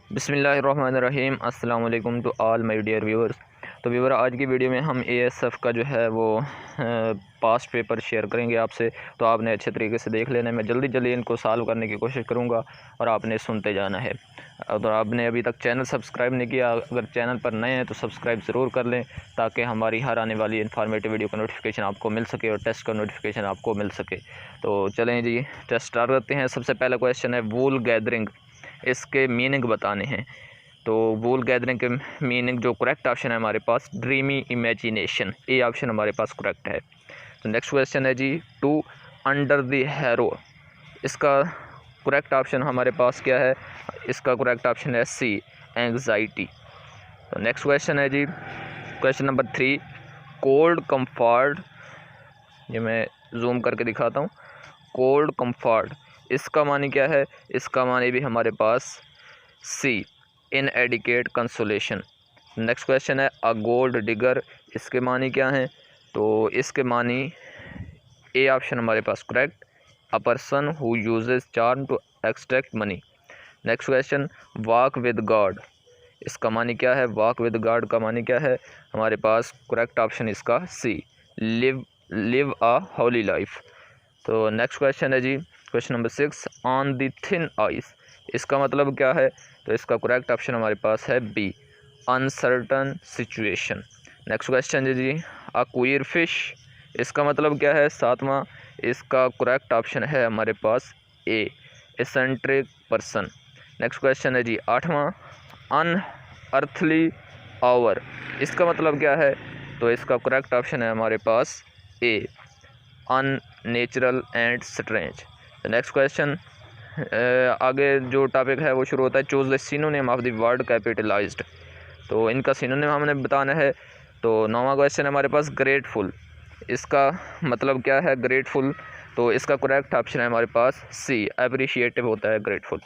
बिस्मिल्लाहिर्रहमानिर्रहीम। अस्सलाम वालेकुम to all my dear viewers. तो व्यूअर, आज की वीडियो में हम एएसएफ का जो है वो पास्ट पेपर शेयर करेंगे आपसे। तो आपने अच्छे तरीके से देख लेना है। मैं जल्दी जल्दी इनको सॉल्व करने की कोशिश करूंगा और आपने सुनते जाना है। अगर आपने अभी तक चैनल सब्सक्राइब नहीं किया, अगर चैनल पर नए हैं तो सब्सक्राइब ज़रूर कर लें ताकि हमारी हर आने वाली इन्फॉर्मेटिव वीडियो का नोटिफिकेशन आपको मिल सके और टेस्ट का नोटिफिकेशन आपको मिल सके। तो चलें जी, टेस्ट स्टार्ट करते हैं। सबसे पहला क्वेश्चन है वूल गैदरिंग, इसके मीनिंग बताने हैं। तो वूल गैदरिंग के मीनिंग जो करेक्ट ऑप्शन है हमारे पास ड्रीमी इमेजिनेशन, ये ऑप्शन हमारे पास करेक्ट है। तो नेक्स्ट क्वेश्चन है जी टू अंडर द हैरो, इसका करेक्ट ऑप्शन हमारे पास क्या है? इसका करेक्ट ऑप्शन है सी, एंग्जाइटी। तो नेक्स्ट क्वेश्चन है जी क्वेश्चन नंबर 3 कोल्ड कंफर्ट, ये मैं जूम करके दिखाता हूँ। कोल्ड कंफर्ट, इसका मानी क्या है? इसका मानी भी हमारे पास सी, इन एडिकेट कंसोलेशन। नेक्स्ट क्वेश्चन है अ गोल्ड डिगर, इसके मानी क्या हैं? तो इसके मानी ए ऑप्शन हमारे पास correct, a person who uses charm to extract money. Next question walk with God, इसका मानी क्या है? वॉक विद गॉड का मानी क्या है? हमारे पास करेक्ट ऑप्शन इसका C, live a holy life. तो नेक्स्ट क्वेश्चन है जी question number 6 on the thin ice, इसका मतलब क्या है? तो इसका करेक्ट ऑप्शन हमारे पास है B, uncertain situation. Next question है जी अ क्वीर फिश, इसका मतलब क्या है? 7वां, इसका करेक्ट ऑप्शन है हमारे पास ए, एसेंट्रिक पर्सन। नेक्स्ट क्वेश्चन है जी 8वां अनअर्थली आवर, इसका मतलब क्या है? तो इसका करेक्ट ऑप्शन है हमारे पास A, unnatural and strange. Next question, आगे जो टॉपिक है वो शुरू होता है choose the synonym of the word capitalised, तो इनका सिनोनिम हमने बताना है। तो 9वां क्वेश्चन है हमारे पास ग्रेटफुल, इसका मतलब क्या है ग्रेटफुल? तो इसका करेक्ट ऑप्शन है हमारे पास सी, अप्रिशिएटिव होता है ग्रेटफुल।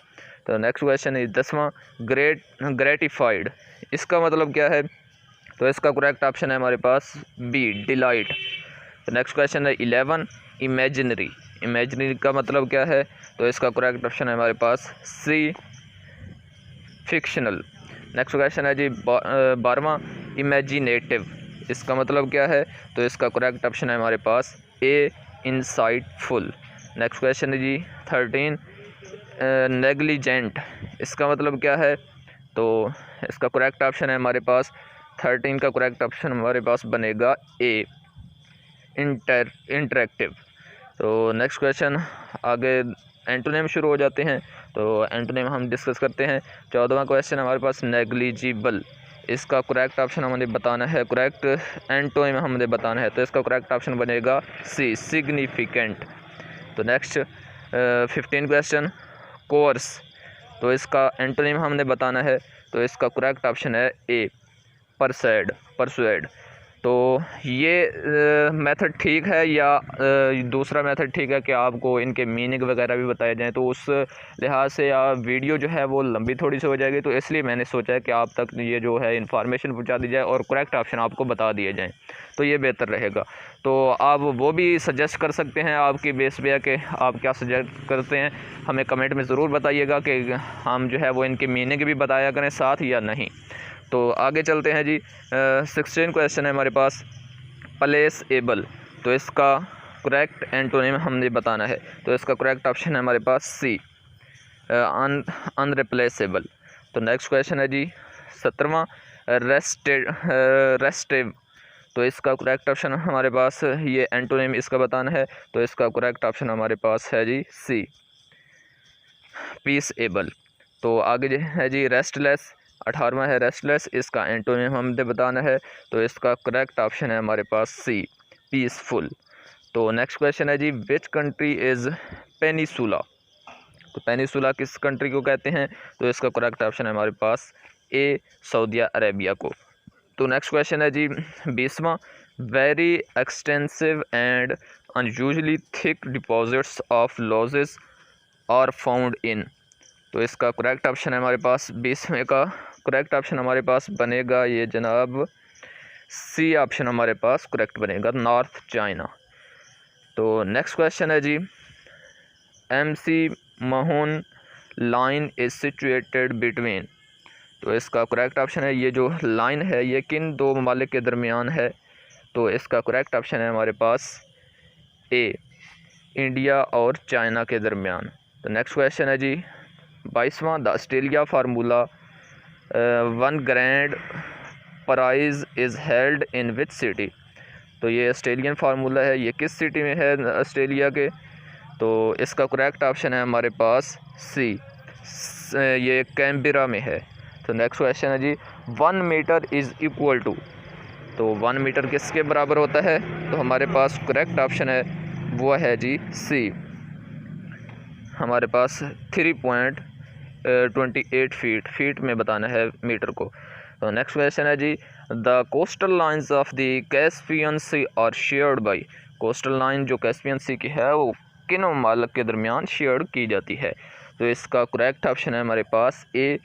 तो नेक्स्ट क्वेश्चन है 10वां ग्रेटिफाइड, इसका मतलब क्या है? तो इसका करेक्ट ऑप्शन है हमारे पास बी, डिलाइट। तो नेक्स्ट क्वेश्चन है 11 इमेजिनरी, इमेजिनरी का मतलब क्या है? तो इसका करेक्ट ऑप्शन है हमारे पास सी, फिक्शनल। नेक्स्ट क्वेश्चन है जी 12वां इमेजिनेटिव, इसका मतलब क्या है? तो इसका करेक्ट ऑप्शन है हमारे पास ए, इंसाइटफुल। नेक्स्ट क्वेश्चन है जी 13 नेग्लिजेंट, इसका मतलब क्या है? तो इसका करेक्ट ऑप्शन है हमारे पास 13 का करेक्ट ऑप्शन हमारे पास बनेगा ए, इंटरेक्टिव। तो नेक्स्ट क्वेश्चन, आगे एंटोनिम शुरू हो जाते हैं। तो एंटोनिम हम डिस्कस करते हैं। 14वां क्वेश्चन हमारे पास नेग्लिजिबल, इसका करेक्ट ऑप्शन हमें बताना है, करेक्ट एंटोनिम हमें बताना है। तो इसका करेक्ट ऑप्शन बनेगा सी, सिग्निफिकेंट। तो नेक्स्ट 15 क्वेश्चन कोर्स, तो इसका एंटोनिम हमने बताना है। तो इसका करेक्ट ऑप्शन है ए, परसुएड। तो ये मेथड ठीक है या दूसरा मेथड ठीक है कि आपको इनके मीनिंग वगैरह भी बताए जाएं? तो उस लिहाज से वीडियो जो है वो लंबी थोड़ी सी हो जाएगी, तो इसलिए मैंने सोचा है कि आप तक ये जो है इन्फॉर्मेशन पहुंचा दी जाए और करेक्ट ऑप्शन आपको बता दिए जाएं, तो ये बेहतर रहेगा। तो आप वो भी सजेस्ट कर सकते हैं, आपकी बेस पे कि आप क्या सजेस्ट करते हैं, हमें कमेंट में ज़रूर बताइएगा कि हम जो है वो इनके मीनिंग भी बताया करें साथ या नहीं। तो आगे चलते हैं जी। 16 क्वेश्चन है हमारे पास प्लेस एबल, तो इसका करेक्ट एंटोनिम हमने बताना है। तो इसका करेक्ट ऑप्शन है हमारे पास सी, अनरिप्लेसेबल। तो नेक्स्ट क्वेश्चन है जी 17वां रेस्टिव, तो इसका करेक्ट ऑप्शन हमारे पास ये एंटोनिम इसका बताना है। तो इसका करेक्ट ऑप्शन हमारे पास है जी सी, पीस एबल। तो आगे है जी रेस्टलेस, 18वां है रेस्टलेस, इसका एंटोनिम हमें बताना है। तो इसका करेक्ट ऑप्शन है हमारे पास सी, पीसफुल। तो नेक्स्ट क्वेश्चन है जी विच कंट्री इज़ पेनिसुला, तो पेनिसुला किस कंट्री को कहते हैं? तो इसका करेक्ट ऑप्शन है हमारे पास ए, सऊदी अरेबिया को। तो नेक्स्ट क्वेश्चन है जी 20वां very extensive and unusually thick deposits of lodges are found in, तो इसका करेक्ट ऑप्शन है हमारे पास 20वें का करेक्ट ऑप्शन हमारे पास बनेगा ये जनाब सी ऑप्शन हमारे पास करेक्ट बनेगा, नॉर्थ चाइना। तो नेक्स्ट क्वेश्चन है जी MC Mahon line is situated between, तो इसका करेक्ट ऑप्शन है, ये जो लाइन है ये किन दो ममालिक के दरमियान है? तो इसका करेक्ट ऑप्शन है हमारे पास ए, इंडिया और चाइना के दरमियान। तो नेक्स्ट क्वेश्चन है जी 22वां, the Australia formula 1 grand prize is held in which city? तो ये ऑस्ट्रेलियन फार्मूला है, ये किस सिटी में है ऑस्ट्रेलिया के? तो इसका करेक्ट ऑप्शन है हमारे पास सी, ये कैनबेरा में है। तो नेक्स्ट क्वेश्चन है जी 1 मीटर इज़ इक्वल टू, तो 1 मीटर किसके बराबर होता है? तो हमारे पास करेक्ट ऑप्शन है वो है जी सी, हमारे पास 3.28 फीट में बताना है मीटर को। तो नेक्स्ट क्वेश्चन है जी the coastal lines of the Caspian sea are shared by, coastal line जो कैस्पियन सी की है वो किन ममालिक के दरमियान शेयर की जाती है? तो इसका करेक्ट ऑप्शन है हमारे पास A,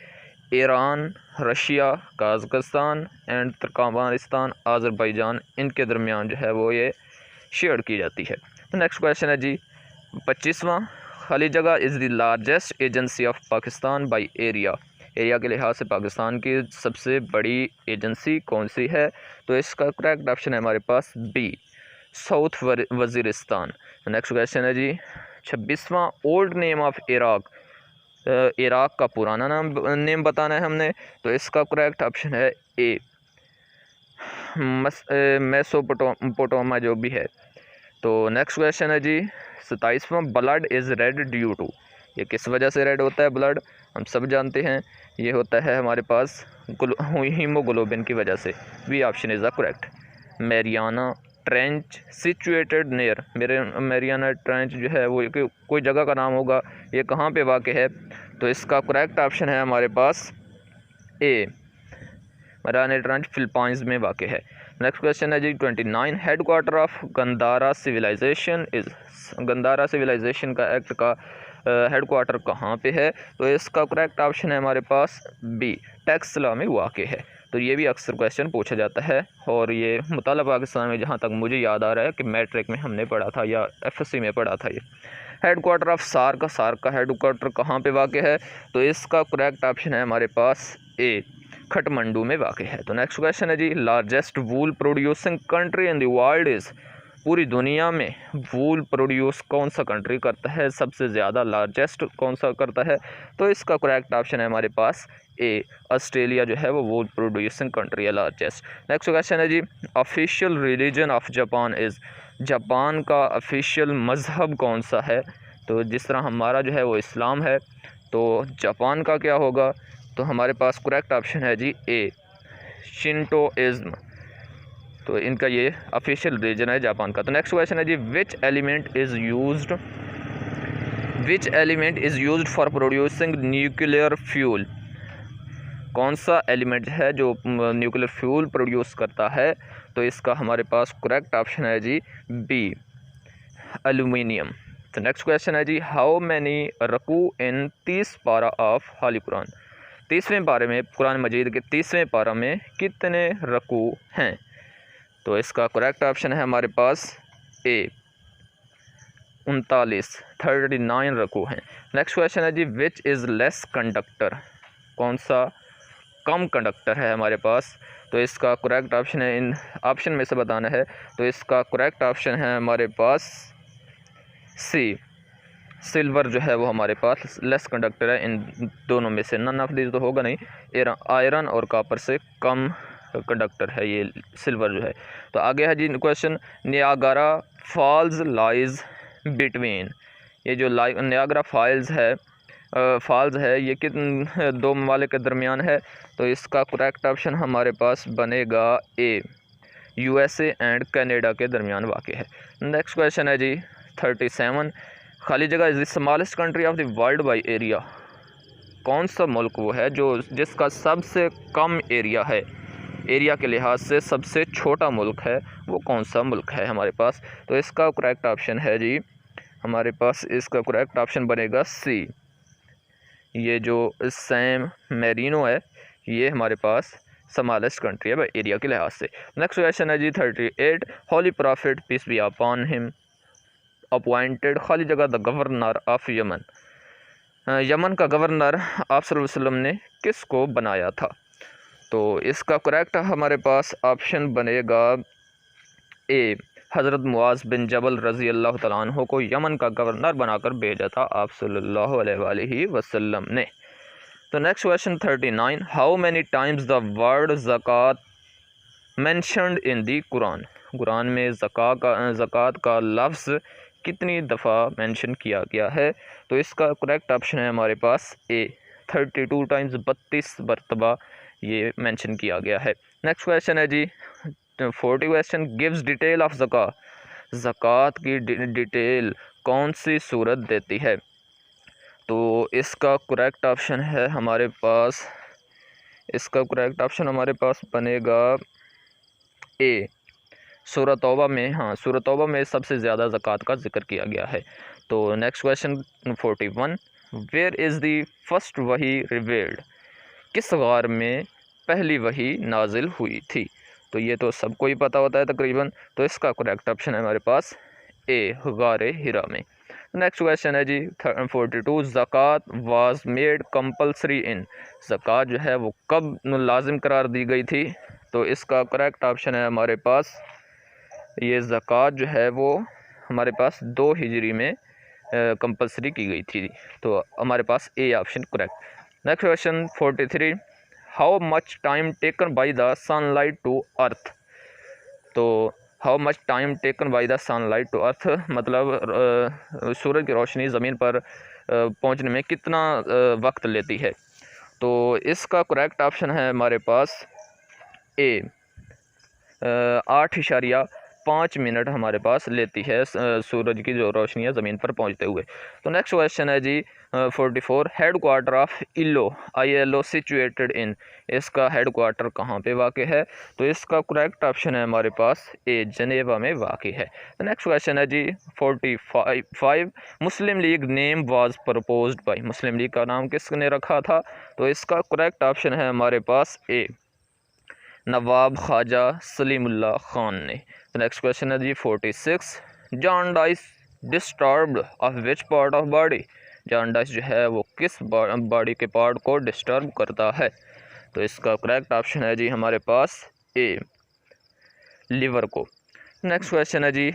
Iran, Russia, Kazakhstan and Turkmenistan, Azerbaijan, इनके दरमियान जो है वो ये शेयर की जाती है। तो नेक्स्ट क्वेश्चन है जी 25वां, खाली जगह is the largest agency of Pakistan by area, area के लिहाज से पाकिस्तान की सबसे बड़ी एजेंसी कौन सी है? तो इसका करेक्ट ऑप्शन है हमारे पास B, South Waziristan. Next question है जी 26वां, old name of Iraq, Iraq का पुराना नेम बताना है हमने। तो इसका करेक्ट ऑप्शन है ए, मेसोपोटामिया जो भी है। तो नेक्स्ट क्वेश्चन है जी 27वां, blood is red due to, ये किस वजह से रेड होता है ब्लड? हम सब जानते हैं ये होता है हमारे पास हीमोग्लोबिन की वजह से। B option is the correct. Mariana Trench situated near, मेरे मैरियाना ट्रेंच जो है वो कोई जगह का नाम होगा, ये कहाँ पे वाक़ है? तो इसका करेक्ट ऑप्शन है हमारे पास ए, मैरियाना ट्रेंच फिलीपींस में वाक़ है। नेक्स्ट क्वेश्चन है जी 29, headquarter of Gandhara civilisation is, Gandhara civilisation का एक्ट का हेडक्वार्टर कहाँ पे है? तो इसका करेक्ट ऑप्शन है हमारे पास बी, टेक्सला में वाक़ है। तो ये भी अक्सर क्वेश्चन पूछा जाता है और ये मुताला पाकिस्तान में जहाँ तक मुझे याद आ रहा है कि मैट्रिक में हमने पढ़ा था या एफएससी में पढ़ा था। ये हेडक्वार्टर ऑफ सार्क का हेडक्वार्टर कहाँ पे वाक़ है? तो इसका करेक्ट ऑप्शन है हमारे पास ए, खटमंडू में वाक़ है। तो नेक्स्ट क्वेश्चन है जी largest wool producing country in the world is, पूरी दुनिया में वूल प्रोड्यूस कौन सा कंट्री करता है, सबसे ज़्यादा लार्जेस्ट कौन सा करता है? तो इसका करेक्ट ऑप्शन है हमारे पास ए, ऑस्ट्रेलिया जो है वो वूल प्रोड्यूसिंग कंट्री है लार्जेस्ट। नेक्स्ट क्वेश्चन है जी official religion of Japan is, Japan का ऑफिशियल मज़हब कौन सा है? तो जिस तरह हमारा जो है वो इस्लाम है, तो जापान का क्या होगा? तो हमारे पास करेक्ट ऑप्शन है जी ए, शिंटोइज्म। तो इनका ये ऑफिशियल रिलीजन है जापान का। तो नेक्स्ट क्वेश्चन है जी which element is used for producing nuclear fuel, कौन सा एलिमेंट है जो न्यूक्लियर फ्यूल प्रोड्यूस करता है? तो इसका हमारे पास करेक्ट ऑप्शन है जी बी, एल्यूमिनियम। तो नेक्स्ट क्वेश्चन है जी हाउ मैनी रकू इन 30 पारा ऑफ होली कुरान, 30वें पारे में कुरान मजीद के 30वें पारा में कितने रकू हैं? तो इसका करेक्ट ऑप्शन है हमारे पास ए, 39 रकू हैं। नेक्स्ट क्वेश्चन है जी विच इज़ लेस कंडक्टर, कौन सा कम कंडक्टर है हमारे पास? तो इसका करेक्ट ऑप्शन है, इन ऑप्शन में से बताना है। तो इसका करेक्ट ऑप्शन है हमारे पास सी, सिल्वर जो है वो हमारे पास लेस कंडक्टर है। इन दोनों में से नन ऑफ दीज तो होगा नहीं, आयरन और कॉपर से कम कंडक्टर है ये सिल्वर जो है। तो आगे है जी क्वेश्चन नियागारा फॉल्स लाइज बिटवीन, ये जो नियागारा फॉल्स है ये किन दो ममालिक के दरमियान है? तो इसका करेक्ट ऑप्शन हमारे पास बनेगा ए, यूएसए एंड कनाडा के दरमियान वाक़ है। नेक्स्ट क्वेश्चन है जी 37, खाली जगह is the smallest country of the world by area, कौन सा मुल्क वो है जो जिसका सबसे कम एरिया है, एरिया के लिहाज से सबसे छोटा मुल्क है, वो कौन सा मुल्क है हमारे पास? तो इसका करेक्ट ऑप्शन है जी हमारे पास, इसका करेक्ट ऑप्शन बनेगा सी, ये जो सैन मैरिनो है ये हमारे पास स्मॉलेस्ट कंट्री है एरिया के लिहाज से। नेक्स्ट क्वेश्चन है जी 38, holy prophet peace be upon him appointed खाली जगह the governor of Yemen, Yemen का गवर्नर आप सल्लल्लाहु अलैहि वसल्लम ने किसको बनाया था? तो इसका करेक्ट हमारे पास ऑप्शन बनेगा ए, हज़रत मुआज़ बिन जबल रज़ी अल्लाह तआला अन्हु को यमन का गवर्नर बनाकर भेजा था आप सल्लल्लाहु अलैहि वसल्लम ने। तो next question 39, how many times the word ज़कात mentioned in the Quran? Quran में ज़कात का लफ्ज़ कितनी दफ़ा मेंशन किया गया है? तो इसका करेक्ट ऑप्शन है हमारे पास ए, 32 टाइम्स, 32 मरतबा ये मेंशन किया गया है। नेक्स्ट क्वेश्चन है जी 40 क्वेश्चन, गिव्स डिटेल ऑफ ज़कात की डिटेल कौन सी सूरत देती है? तो इसका करेक्ट ऑप्शन है हमारे पास, इसका करेक्ट ऑप्शन हमारे पास बनेगा ए, सूरह तौबा में। हाँ, सूरह तौबा में सबसे ज़्यादा ज़कात का जिक्र किया गया है। तो next question 41, where is the first वही रिवील्ड? किस गार में पहली वही नाजिल हुई थी? तो ये तो सबको ही पता होता है तकरीबन। तो इसका करेक्ट ऑप्शन है हमारे पास ए, गारे हिरा में। नेक्स्ट क्वेश्चन है जी 42, ज़कात वाज मेड कंपल्सरी इन? ज़कात जो है वो कब लाजिम करार दी गई थी? तो इसका करेक्ट ऑप्शन है हमारे पास, ये ज़कात जो है वो हमारे पास 2 हिजरी में कंपल्सरी की गई थी। तो हमारे पास A option correct. Next question 43, how much time taken by the sunlight to earth? तो how much time taken by the sunlight to earth मतलब सूरज की रोशनी ज़मीन पर पहुंचने में कितना वक्त लेती है? तो इसका करेक्ट ऑप्शन है हमारे पास ए, 8.5 मिनट हमारे पास लेती है सूरज की जो रोशनी है ज़मीन पर पहुंचते हुए। तो नेक्स्ट क्वेश्चन है जी 44, head quarter of ILO situated in? इसका हेड क्वार्टर कहाँ पे वाक़ है? तो इसका करेक्ट ऑप्शन है हमारे पास ए, जनेवा में वाक़ है। तो नेक्स्ट क्वेश्चन है जी 45, Muslim League name was proposed by? Muslim League का नाम किसने रखा था? तो इसका करेक्ट ऑप्शन है हमारे पास ए, नवाब ख्वाजा सलीमुल्लाह ख़ान ने। तो नेक्स्ट क्वेश्चन है जी 46, jaundice disturbed of which part of body? Jaundice जो है वो किस बॉडी के पार्ट को डिस्टर्ब करता है? तो इसका करेक्ट ऑप्शन है जी हमारे पास ए, लिवर को। नेक्स्ट क्वेश्चन है जी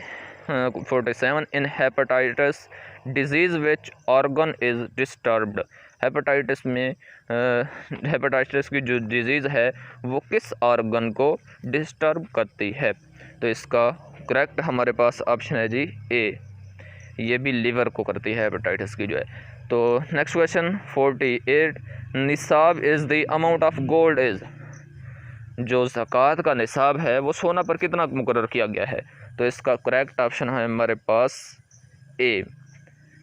47, in hepatitis disease which organ is disturbed? Hepatitis में हेपेटाइटिस की जो डिजीज़ है वो किस ऑर्गन को डिस्टर्ब करती है? तो इसका करेक्ट हमारे पास ऑप्शन है जी ए, ये भी लिवर को करती है हेपेटाइटिस की जो है। तो नेक्स्ट क्वेश्चन 48, निसाब is the amount of gold is? जो ज़कात का निसाब है वो सोना पर कितना मुकर्रर किया गया है? तो इसका करेक्ट ऑप्शन है हमारे पास ए,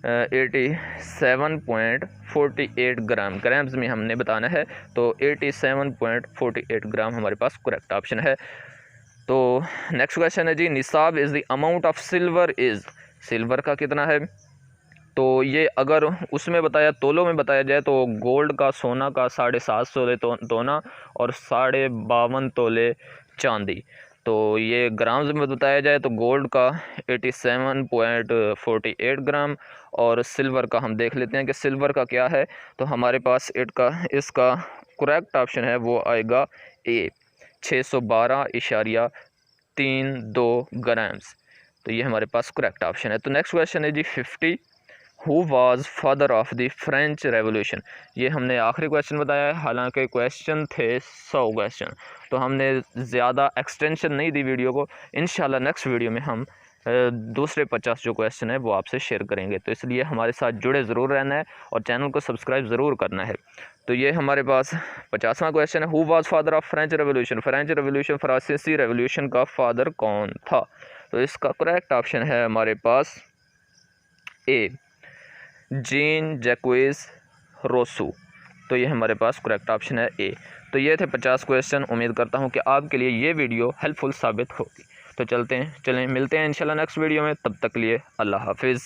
87.48 ग्राम। ग्राम्स में हमने बताना है, तो 87.48 ग्राम हमारे पास करेक्ट ऑप्शन है। तो नेक्स्ट क्वेश्चन है जी, निसाब is the amount of silver is? Silver का कितना है? तो ये अगर उसमें बताया, तोलों में बताया जाए तो गोल्ड का, सोना का 7.5 तोले तोना और 52.5 तोले चांदी। तो ये ग्राम्स में बताया जाए तो गोल्ड का 87.48 ग्राम और सिल्वर का हम देख लेते हैं कि सिल्वर का क्या है। तो हमारे पास इसका करेक्ट ऑप्शन है वो आएगा ए, 612.32 ग्राम्स। तो ये हमारे पास करेक्ट ऑप्शन है। तो नेक्स्ट क्वेश्चन है जी 50, who was father of the French revolution? ये हमने आखिरी क्वेश्चन बताया है, हालांकि क्वेश्चन थे 100 क्वेश्चन, तो हमने ज़्यादा एक्सटेंशन नहीं दी वीडियो को। इंशाल्लाह नेक्स्ट वीडियो में हम दूसरे 50 जो क्वेश्चन है वो आपसे शेयर करेंगे, तो इसलिए हमारे साथ जुड़े ज़रूर रहना है और चैनल को सब्सक्राइब ज़रूर करना है। तो ये हमारे पास 50वां क्वेश्चन है, who was father of French revolution? French revolution, फ्रांसीसी रेवोल्यूशन का फादर कौन था? तो इसका करेक्ट ऑप्शन है हमारे पास ए, जीन जैक्वेस रोसू। तो ये हमारे पास करेक्ट ऑप्शन है ए। तो ये थे 50 क्वेश्चन। उम्मीद करता हूँ कि आपके लिए ये वीडियो हेल्पफुल साबित होगी। तो चलें मिलते हैं इंशाल्लाह नेक्स्ट वीडियो में। तब तक के लिए अल्लाह हाफिज़।